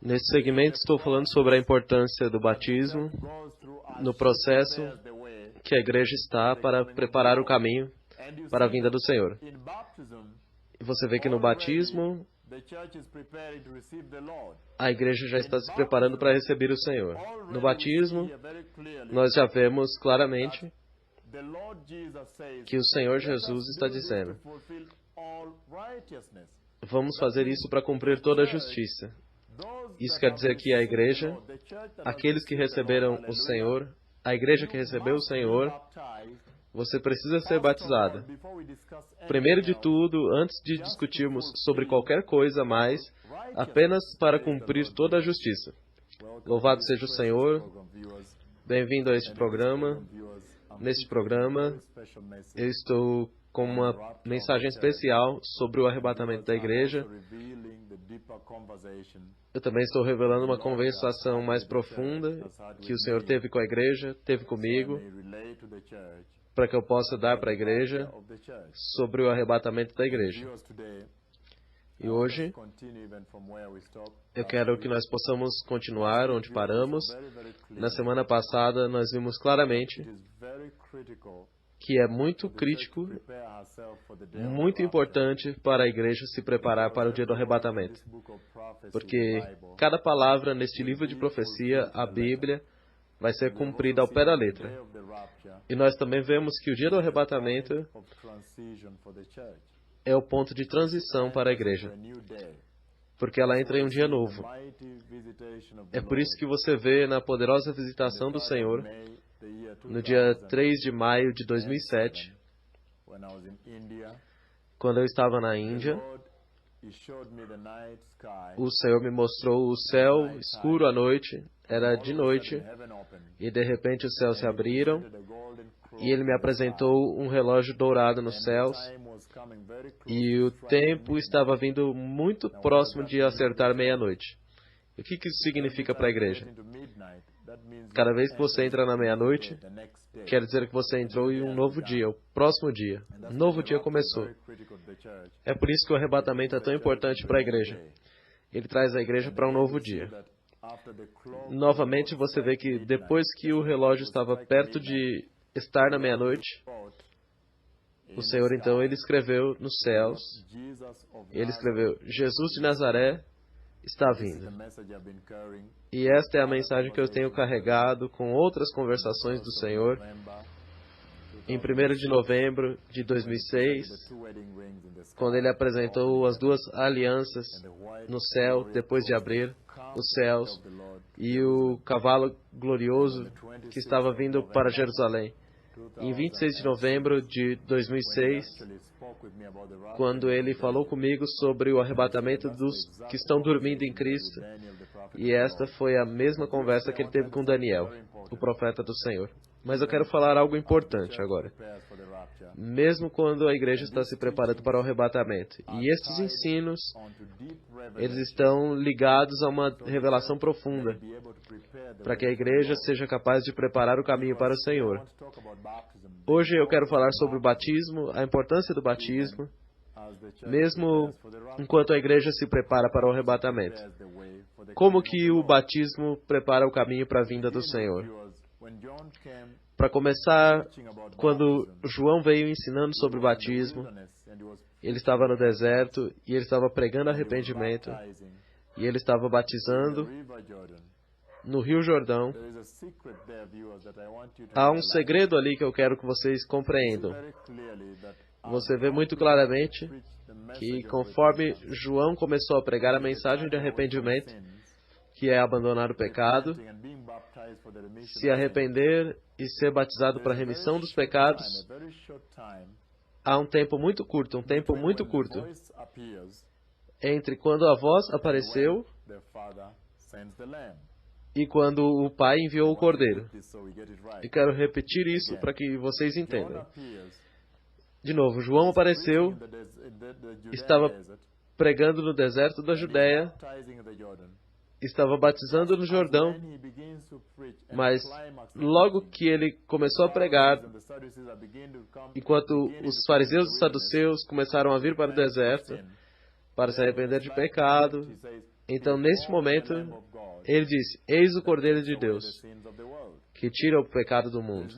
Nesse segmento estou falando sobre a importância do batismo no processo que a igreja está para preparar o caminho para a vinda do Senhor. E você vê que no batismo, a igreja já está se preparando para receber o Senhor. No batismo, nós já vemos claramente que o Senhor Jesus está dizendo: vamos fazer isso para cumprir toda a justiça. Isso quer dizer que a igreja, aqueles que receberam o Senhor, a igreja que recebeu o Senhor, você precisa ser batizada. Primeiro de tudo, antes de discutirmos sobre qualquer coisa mais, apenas para cumprir toda a justiça. Louvado seja o Senhor. Bem-vindo a este programa. Neste programa, eu estou com uma mensagem especial sobre o arrebatamento da igreja. Eu também estou revelando uma conversação mais profunda que o Senhor teve com a igreja, teve comigo, para que eu possa dar para a igreja sobre o arrebatamento da igreja. E hoje, eu quero que nós possamos continuar onde paramos. Na semana passada, nós vimos claramente que é muito crítico, muito importante para a igreja se preparar para o dia do arrebatamento. Porque cada palavra neste livro de profecia, a Bíblia, vai ser cumprida ao pé da letra. E nós também vemos que o dia do arrebatamento é o ponto de transição para a igreja, porque ela entra em um dia novo. É por isso que você vê na poderosa visitação do Senhor, no dia 3 de maio de 2007, quando eu estava na Índia, o Senhor me mostrou o céu escuro à noite, era de noite, e de repente os céus se abriram, e Ele me apresentou um relógio dourado nos céus, e o tempo estava vindo muito próximo de acertar meia-noite. O que isso significa para a igreja? Cada vez que você entra na meia-noite, quer dizer que você entrou em um novo dia, o próximo dia. Um novo dia começou. É por isso que o arrebatamento é tão importante para a igreja. Ele traz a igreja para um novo dia. Novamente, você vê que depois que o relógio estava perto de estar na meia-noite, o Senhor, então, Ele escreveu nos céus, Ele escreveu: Jesus de Nazaré está vindo. E esta é a mensagem que eu tenho carregado com outras conversações do Senhor. Em 1º de novembro de 2006, quando Ele apresentou as duas alianças no céu, depois de abrir os céus, e o cavalo glorioso que estava vindo para Jerusalém. Em 26 de novembro de 2006, quando Ele falou comigo sobre o arrebatamento dos que estão dormindo em Cristo, e esta foi a mesma conversa que Ele teve com Daniel, o profeta do Senhor. Mas eu quero falar algo importante agora. Mesmo quando a igreja está se preparando para o arrebatamento, e estes ensinos, eles estão ligados a uma revelação profunda, para que a igreja seja capaz de preparar o caminho para o Senhor. Hoje eu quero falar sobre o batismo, a importância do batismo, mesmo enquanto a igreja se prepara para o arrebatamento. Como que o batismo prepara o caminho para a vinda do Senhor? Para começar, quando João veio ensinando sobre o batismo, ele estava no deserto e ele estava pregando arrependimento e ele estava batizando no Rio Jordão. Há um segredo ali que eu quero que vocês compreendam. Você vê muito claramente que conforme João começou a pregar a mensagem de arrependimento, que é abandonar o pecado, se arrepender e ser batizado para a remissão dos pecados, há um tempo muito curto, entre quando a voz apareceu e quando o Pai enviou o Cordeiro. E quero repetir isso para que vocês entendam. De novo, João apareceu, estava pregando no deserto da Judéia, estava batizando no Jordão, mas logo que ele começou a pregar, enquanto os fariseus e saduceus começaram a vir para o deserto, para se arrepender de pecado. Então, neste momento, ele disse, eis o Cordeiro de Deus, que tira o pecado do mundo.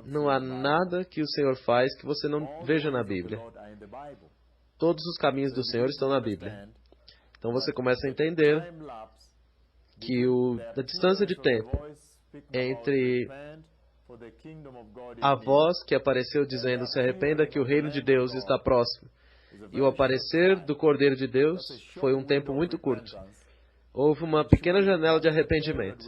Não há nada que o Senhor faz que você não veja na Bíblia. Todos os caminhos do Senhor estão na Bíblia. Então você começa a entender que a distância de tempo entre a voz que apareceu dizendo se arrependa que o reino de Deus está próximo e o aparecer do Cordeiro de Deus foi um tempo muito curto. Houve uma pequena janela de arrependimento.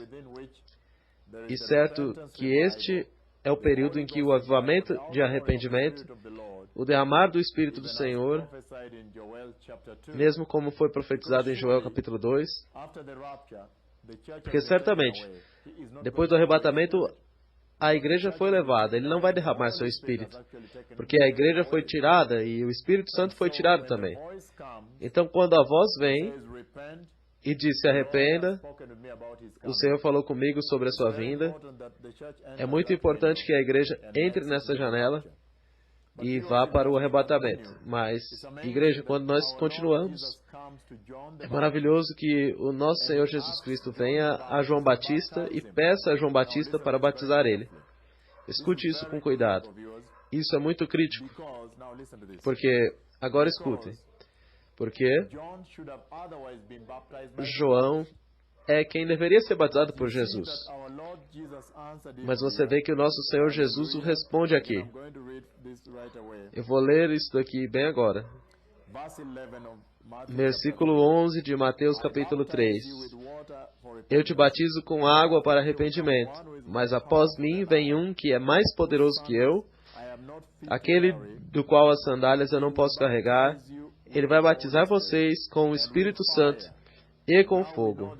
E certo que este é o período em que o avivamento de arrependimento, o derramar do Espírito do Senhor, mesmo como foi profetizado em Joel capítulo 2, porque certamente, depois do arrebatamento, a igreja foi levada, ele não vai derramar seu Espírito, porque a igreja foi tirada e o Espírito Santo foi tirado também. Então, quando a voz vem e diz, se arrependa, o Senhor falou comigo sobre a sua vinda, é muito importante que a igreja entre nessa janela e vá para o arrebatamento. Mas, igreja, quando nós continuamos, é maravilhoso que o nosso Senhor Jesus Cristo venha a João Batista e peça a João Batista para batizar ele. Escute isso com cuidado. Isso é muito crítico. Porque, agora escutem. Porque João é quem deveria ser batizado por Jesus. Mas você vê que o nosso Senhor Jesus o responde aqui. Eu vou ler isso daqui bem agora. Versículo 11 de Mateus capítulo 3. Eu te batizo com água para arrependimento, mas após mim vem um que é mais poderoso que eu, aquele do qual as sandálias eu não posso carregar. Ele vai batizar vocês com o Espírito Santo e com fogo.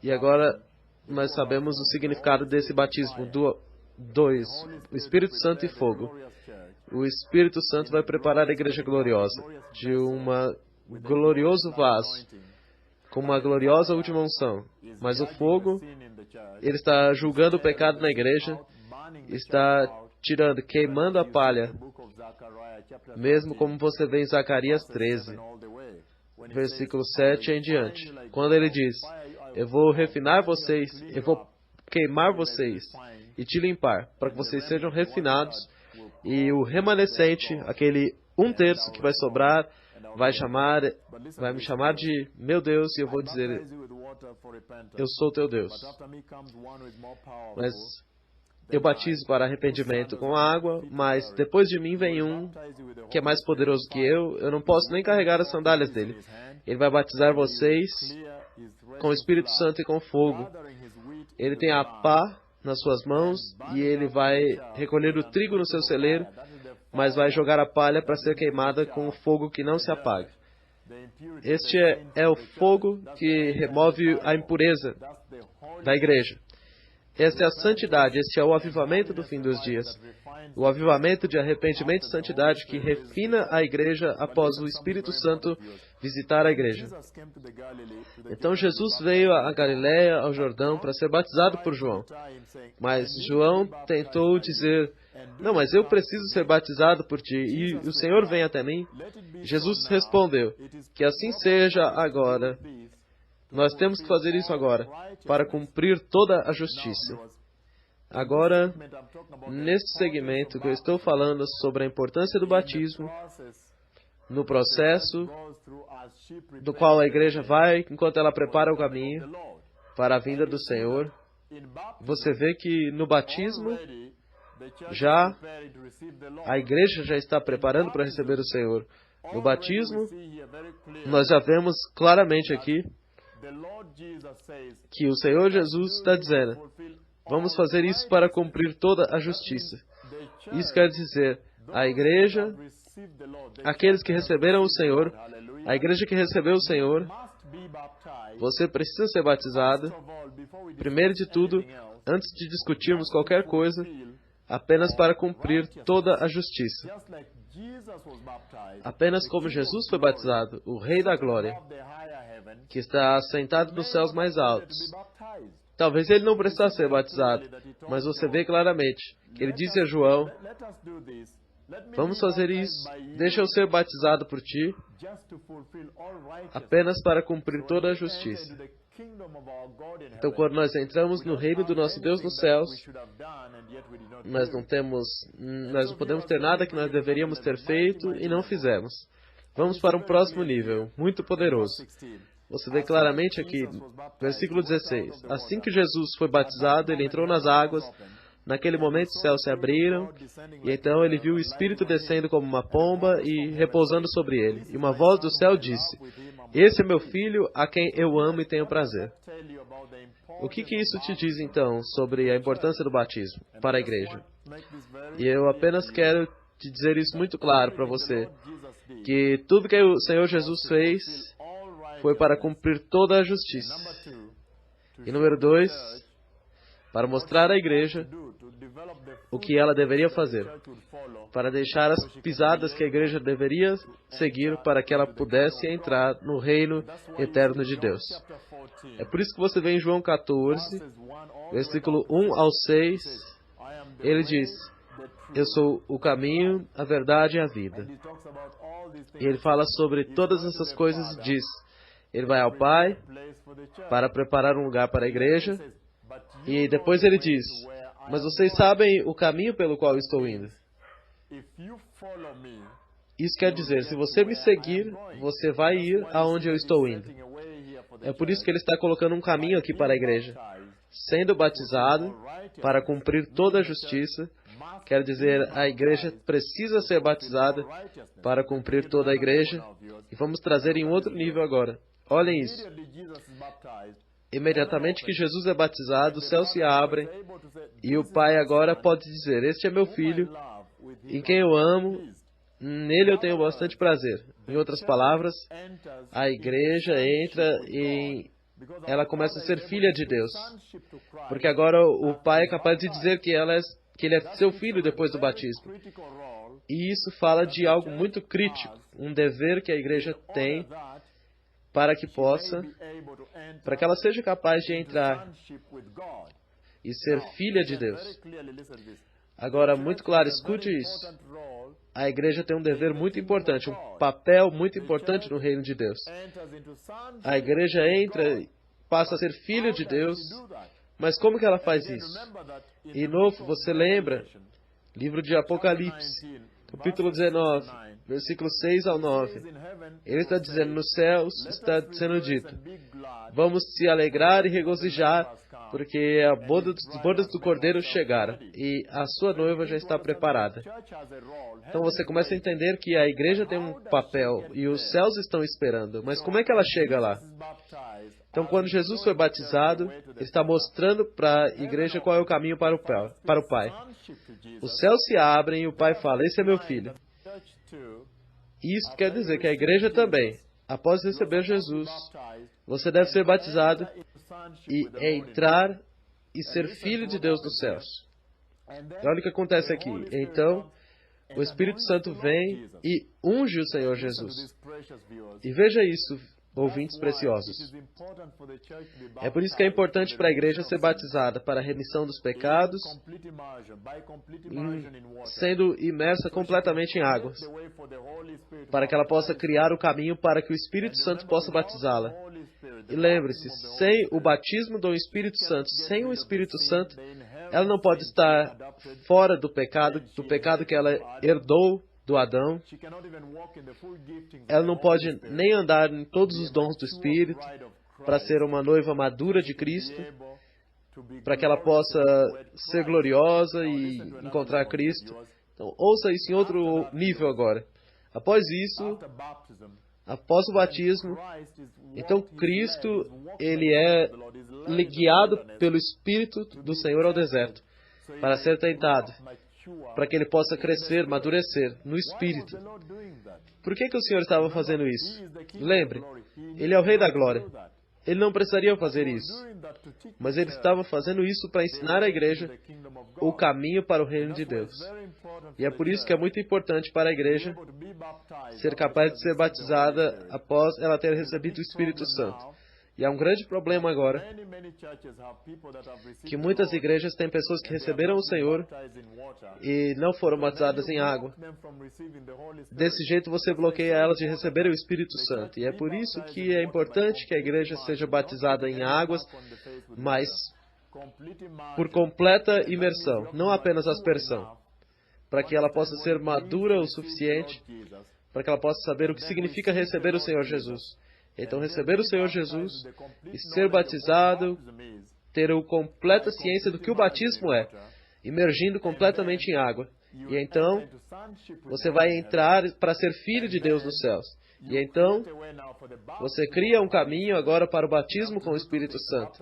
E agora nós sabemos o significado desse batismo. Dois, o Espírito Santo e fogo. O Espírito Santo vai preparar a igreja gloriosa de um glorioso vaso, com uma gloriosa última unção. Mas o fogo, ele está julgando o pecado na igreja, está tirando, queimando a palha, mesmo como você vê em Zacarias 13, versículo 7 em diante, quando ele diz, eu vou refinar vocês, eu vou queimar vocês e te limpar, para que vocês sejam refinados, e o remanescente, aquele 1/3 que vai sobrar, vai me chamar de meu Deus, e eu vou dizer, eu sou teu Deus. Mas eu batizo para arrependimento com água, mas depois de mim vem um que é mais poderoso que eu não posso nem carregar as sandálias dele. Ele vai batizar vocês com o Espírito Santo e com fogo. Ele tem a pá nas suas mãos e ele vai recolher o trigo no seu celeiro, mas vai jogar a palha para ser queimada com o fogo que não se apaga. Este é o fogo que remove a impureza da igreja. Esta é a santidade, este é o avivamento do fim dos dias. O avivamento de arrependimento e santidade que refina a igreja após o Espírito Santo visitar a igreja. Então Jesus veio a Galiléia, ao Jordão, para ser batizado por João. Mas João tentou dizer, não, mas eu preciso ser batizado por ti, e o Senhor vem até mim. Jesus respondeu, que assim seja agora. Nós temos que fazer isso agora, para cumprir toda a justiça. Agora, neste segmento que eu estou falando sobre a importância do batismo, no processo do qual a igreja vai, enquanto ela prepara o caminho para a vinda do Senhor, você vê que no batismo, a igreja já está preparando para receber o Senhor. No batismo, nós já vemos claramente aqui que o Senhor Jesus está dizendo, vamos fazer isso para cumprir toda a justiça. Isso quer dizer, a igreja, aqueles que receberam o Senhor, a igreja que recebeu o Senhor, você precisa ser batizado, primeiro de tudo, antes de discutirmos qualquer coisa, apenas para cumprir toda a justiça. Apenas como Jesus foi batizado, o Rei da Glória, que está assentado nos céus mais altos. Talvez ele não precisasse ser batizado, mas você vê claramente que ele disse a João, Vamos fazer isso. Deixa eu ser batizado por ti, apenas para cumprir toda a justiça. Então, quando nós entramos no reino do nosso Deus nos céus, nós não podemos ter nada que nós deveríamos ter feito e não fizemos. Vamos para um próximo nível, muito poderoso. Você vê claramente aqui, versículo 16. Assim que Jesus foi batizado, ele entrou nas águas. Naquele momento os céus se abriram, e então ele viu o Espírito descendo como uma pomba e repousando sobre ele. E uma voz do céu disse: Esse é meu filho, a quem eu amo e tenho prazer. O que isso te diz, então, sobre a importância do batismo para a igreja? E eu apenas quero te dizer isso muito claro para você, que tudo que o Senhor Jesus fez foi para cumprir toda a justiça. E número 2, para mostrar à igreja o que ela deveria fazer, para deixar as pisadas que a igreja deveria seguir para que ela pudesse entrar no reino eterno de Deus. É por isso que você vê em João 14, versículo 1 ao 6, ele diz: Eu sou o caminho, a verdade e a vida. E ele fala sobre todas essas coisas e diz: Ele vai ao Pai para preparar um lugar para a igreja. E depois ele diz: Mas vocês sabem o caminho pelo qual eu estou indo. Isso quer dizer, se você me seguir, você vai ir aonde eu estou indo. É por isso que ele está colocando um caminho aqui para a igreja. Sendo batizado para cumprir toda a justiça, quer dizer, a igreja precisa ser batizada para cumprir toda a igreja. E vamos trazer em outro nível agora. Olhem isso. Imediatamente que Jesus é batizado, os céus se abrem e o Pai agora pode dizer: Este é meu filho, em quem eu amo, nele eu tenho bastante prazer. Em outras palavras, a igreja entra e ela começa a ser filha de Deus. Porque agora o Pai é capaz de dizer que ele é seu filho depois do batismo. E isso fala de algo muito crítico, um dever que a igreja tem para que ela seja capaz de entrar e ser filha de Deus. Agora, muito claro, escute isso. A igreja tem um dever muito importante, um papel muito importante no reino de Deus. A igreja entra, passa a ser filha de Deus, mas como que ela faz isso? E novo, você lembra? Livro de Apocalipse, capítulo 19, versículos 6 ao 9. Ele está dizendo, nos céus está sendo dito: Vamos se alegrar e regozijar, porque a bodas do Cordeiro chegaram, e a sua noiva já está preparada. Então você começa a entender que a igreja tem um papel, e os céus estão esperando. Mas como é que ela chega lá? Então, quando Jesus foi batizado, ele está mostrando para a igreja qual é o caminho para o Pai. Os céus se abrem e o Pai fala: Esse é meu filho. Isso quer dizer que a igreja também, após receber Jesus, você deve ser batizado e entrar e ser filho de Deus nos céus. E olha o que acontece aqui. Então, o Espírito Santo vem e unge o Senhor Jesus. E veja isso, ouvintes preciosos. É por isso que é importante para a igreja ser batizada para a remissão dos pecados, sendo imersa completamente em águas, para que ela possa criar o caminho para que o Espírito Santo possa batizá-la. E lembre-se, sem o batismo do Espírito Santo, sem o Espírito Santo, ela não pode estar fora do pecado que ela herdou do Adão. Ela não pode nem andar em todos os dons do Espírito para ser uma noiva madura de Cristo, para que ela possa ser gloriosa e encontrar Cristo. Então, ouça isso em outro nível agora. Após isso, após o batismo, então Cristo, ele é guiado pelo Espírito do Senhor ao deserto, para ser tentado, para que ele possa crescer, madurecer no Espírito. Por que o Senhor estava fazendo isso? Lembre, Ele é o Rei da Glória. Ele não precisaria fazer isso, mas Ele estava fazendo isso para ensinar à igreja o caminho para o reino de Deus. E é por isso que é muito importante para a igreja ser capaz de ser batizada após ela ter recebido o Espírito Santo. E há um grande problema agora, que muitas igrejas têm pessoas que receberam o Senhor e não foram batizadas em água. Desse jeito você bloqueia elas de receber o Espírito Santo. E é por isso que é importante que a igreja seja batizada em águas, mas por completa imersão, não apenas aspersão, para que ela possa ser madura o suficiente, para que ela possa saber o que significa receber o Senhor Jesus. Então, receber o Senhor Jesus e ser batizado, ter a completa ciência do que o batismo é, imergindo completamente em água. E então, você vai entrar para ser filho de Deus nos céus. E então, você cria um caminho agora para o batismo com o Espírito Santo.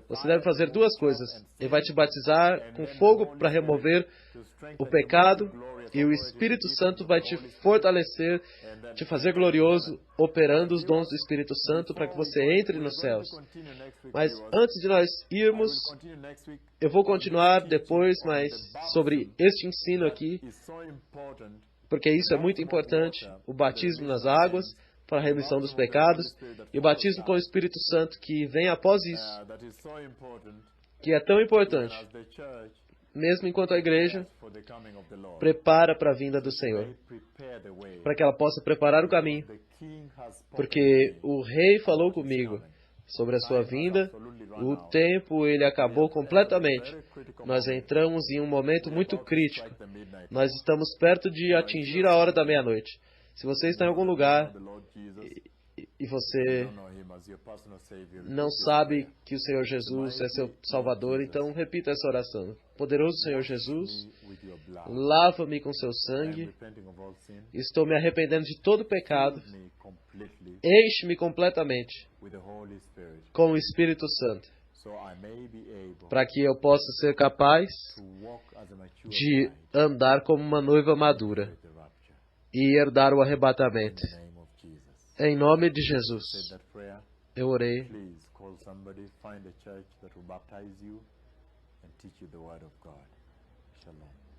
Você deve fazer duas coisas. Ele vai te batizar com fogo para remover o pecado, e o Espírito Santo vai te fortalecer, te fazer glorioso, operando os dons do Espírito Santo para que você entre nos céus. Mas antes de nós irmos, eu vou continuar depois, mas sobre este ensino aqui, porque isso é muito importante, o batismo nas águas para a remissão dos pecados e o batismo com o Espírito Santo que vem após isso, que é tão importante, mesmo enquanto a igreja prepara para a vinda do Senhor, para que ela possa preparar o caminho, porque o rei falou comigo sobre a sua vinda, o tempo ele acabou completamente. Nós entramos em um momento muito crítico. Nós estamos perto de atingir a hora da meia-noite. Se você está em algum lugar e você não sabe que o Senhor Jesus é seu Salvador, então repita essa oração. Poderoso Senhor Jesus, lava-me com seu sangue, estou me arrependendo de todo pecado, enche-me completamente com o Espírito Santo, para que eu possa ser capaz de andar como uma noiva madura e herdar o arrebatamento. Em nome de Jesus, eu orei. Shalom.